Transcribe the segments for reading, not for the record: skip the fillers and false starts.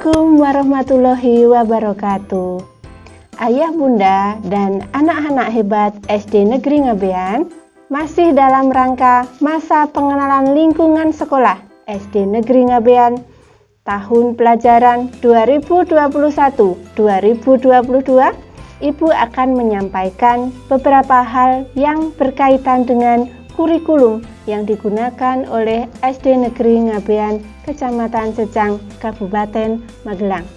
Assalamualaikum warahmatullahi wabarakatuh. Ayah, bunda, dan anak-anak hebat SD Negeri Ngabean masih dalam rangka masa pengenalan lingkungan sekolah SD Negeri Ngabean tahun pelajaran 2021-2022. Ibu akan menyampaikan beberapa hal yang berkaitan dengan kurikulum yang digunakan oleh SD Negeri Ngabean, Kecamatan Secang, Kabupaten Magelang.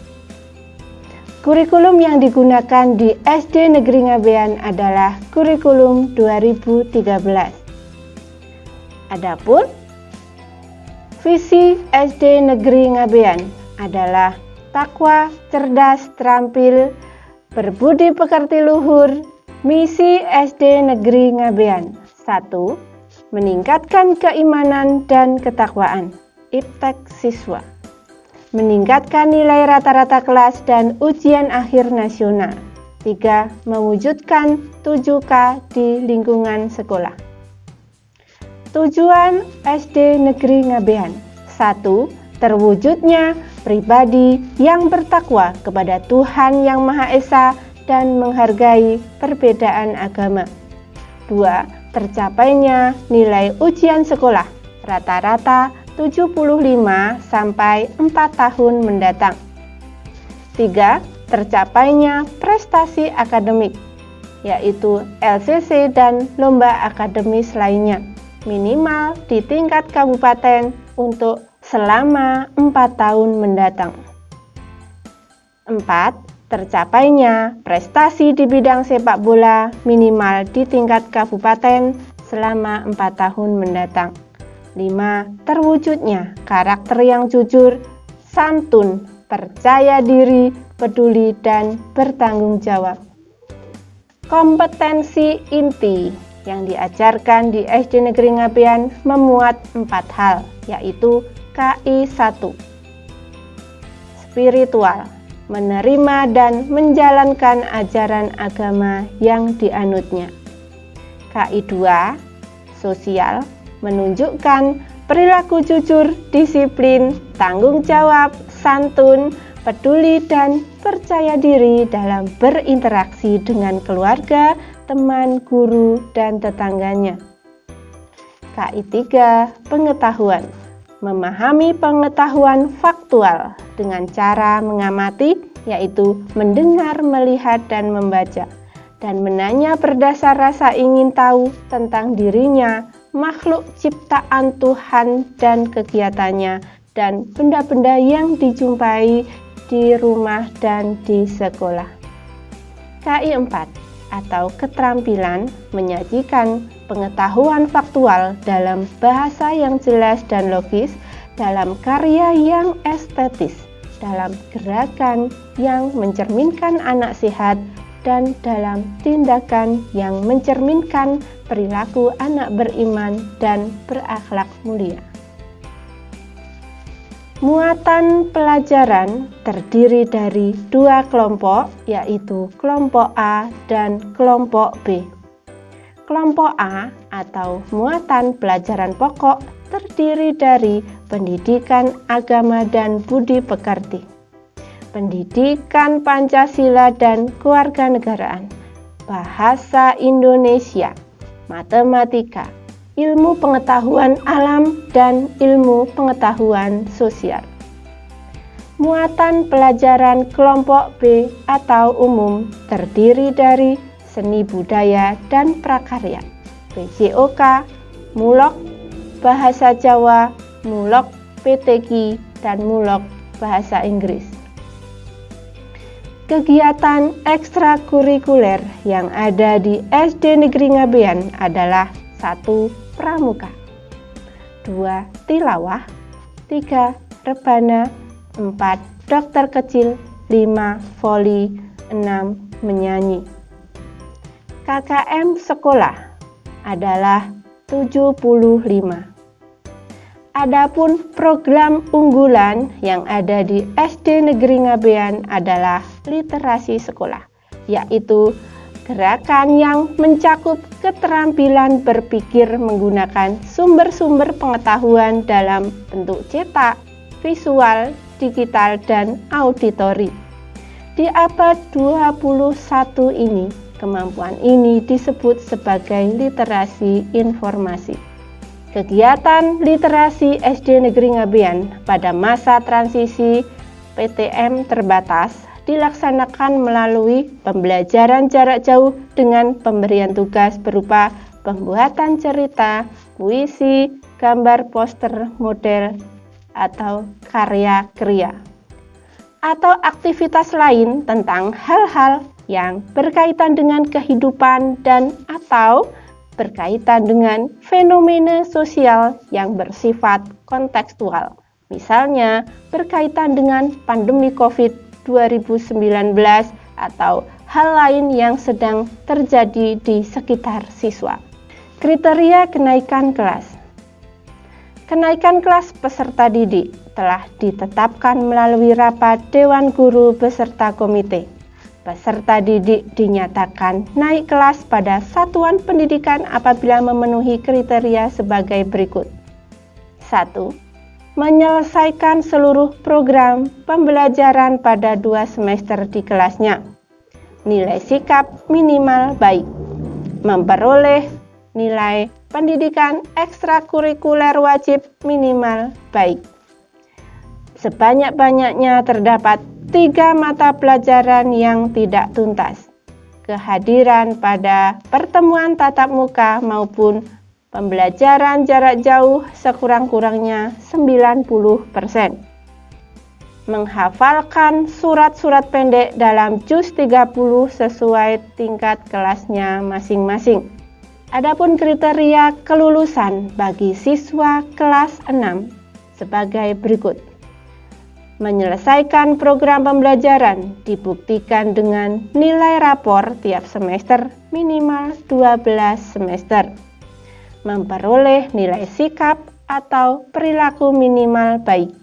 Kurikulum yang digunakan di SD Negeri Ngabean adalah kurikulum 2013. Adapun visi SD Negeri Ngabean adalah takwa, cerdas, terampil, berbudi pekerti luhur. Misi SD Negeri Ngabean: 1. Meningkatkan keimanan dan ketakwaan. Iptek siswa. Meningkatkan nilai rata-rata kelas dan ujian akhir nasional. 3. Mewujudkan 7K di lingkungan sekolah. Tujuan SD Negeri Ngabean: 1. Terwujudnya pribadi yang bertakwa kepada Tuhan Yang Maha Esa dan menghargai perbedaan agama. 2. Tercapainya nilai ujian sekolah rata-rata 75 sampai 4 tahun mendatang. 3. Tercapainya prestasi akademik, yaitu LCC dan lomba akademis lainnya, minimal di tingkat kabupaten untuk selama 4 tahun mendatang. 4. Tercapainya prestasi di bidang sepak bola minimal di tingkat kabupaten selama 4 tahun mendatang. 5. Terwujudnya karakter yang jujur, santun, percaya diri, peduli, dan bertanggung jawab. Kompetensi inti yang diajarkan di SD Negeri Ngabean memuat 4 hal, yaitu KI 1. Spiritual, menerima dan menjalankan ajaran agama yang dianutnya. KI 2. Sosial, menunjukkan perilaku jujur, disiplin, tanggung jawab, santun, peduli, dan percaya diri dalam berinteraksi dengan keluarga, teman, guru, dan tetangganya. KI 3. Pengetahuan, memahami pengetahuan faktual dengan cara mengamati, yaitu mendengar, melihat, dan membaca, dan menanya berdasar rasa ingin tahu tentang dirinya, makhluk ciptaan Tuhan dan kegiatannya, dan benda-benda yang dijumpai di rumah dan di sekolah. KI 4 atau keterampilan, menyajikan pengetahuan faktual dalam bahasa yang jelas dan logis, dalam karya yang estetis, dalam gerakan yang mencerminkan anak sehat, dan dalam tindakan yang mencerminkan perilaku anak beriman dan berakhlak mulia. Muatan pelajaran terdiri dari 2 kelompok, yaitu kelompok A dan kelompok B. Kelompok A atau muatan pelajaran pokok terdiri dari pendidikan agama dan budi pekerti, pendidikan Pancasila dan kewarganegaraan, bahasa Indonesia, matematika, ilmu pengetahuan alam, dan ilmu pengetahuan sosial. Muatan pelajaran kelompok B atau umum terdiri dari seni budaya dan prakarya, PJOK, mulok, bahasa Jawa, mulok PTQ, dan mulok bahasa Inggris. Kegiatan ekstrakurikuler yang ada di SD Negeri Ngabean adalah 1. Pramuka, 2. Tilawah, 3. Rebana, 4. Dokter kecil, 5. Voli, 6. Menyanyi. KKM sekolah adalah 75. Adapun program unggulan yang ada di SD Negeri Ngabean adalah literasi sekolah, yaitu gerakan yang mencakup keterampilan berpikir menggunakan sumber-sumber pengetahuan dalam bentuk cetak, visual, digital dan auditori. Di abad 21 ini, kemampuan ini disebut sebagai literasi informasi. Kegiatan literasi SD Negeri Ngabean pada masa transisi PTM terbatas dilaksanakan melalui pembelajaran jarak jauh dengan pemberian tugas berupa pembuatan cerita, puisi, gambar poster model, atau karya kria, atau aktivitas lain tentang hal-hal yang berkaitan dengan kehidupan dan atau berkaitan dengan fenomena sosial yang bersifat kontekstual. Misalnya, berkaitan dengan pandemi COVID-19 atau hal lain yang sedang terjadi di sekitar siswa. Kriteria kenaikan kelas. Kenaikan kelas peserta didik telah ditetapkan melalui rapat Dewan Guru beserta komite. Peserta didik dinyatakan naik kelas pada satuan pendidikan apabila memenuhi kriteria sebagai berikut. 1. Menyelesaikan seluruh program pembelajaran pada 2 semester di kelasnya. Nilai sikap minimal baik. Memperoleh nilai pendidikan ekstrakurikuler wajib minimal baik. Sebanyak-banyaknya terdapat 3 mata pelajaran yang tidak tuntas. Kehadiran pada pertemuan tatap muka maupun pembelajaran jarak jauh sekurang-kurangnya 90%. Menghafalkan surat-surat pendek dalam juz 30 sesuai tingkat kelasnya masing-masing. Adapun kriteria kelulusan bagi siswa kelas 6 sebagai berikut. Menyelesaikan program pembelajaran dibuktikan dengan nilai rapor tiap semester minimal 12 semester. Memperoleh nilai sikap atau perilaku minimal baik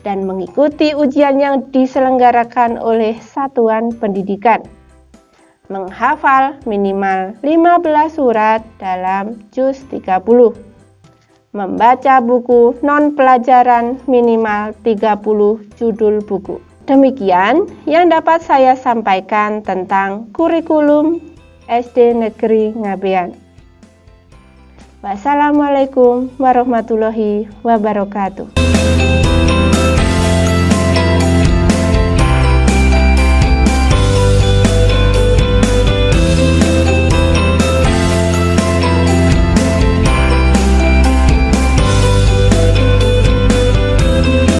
dan mengikuti ujian yang diselenggarakan oleh satuan pendidikan. Menghafal minimal 15 surat dalam juz 30. Membaca buku non-pelajaran minimal 30 judul buku. Demikian yang dapat saya sampaikan tentang kurikulum SD Negeri Ngabean. Wassalamualaikum warahmatullahi wabarakatuh.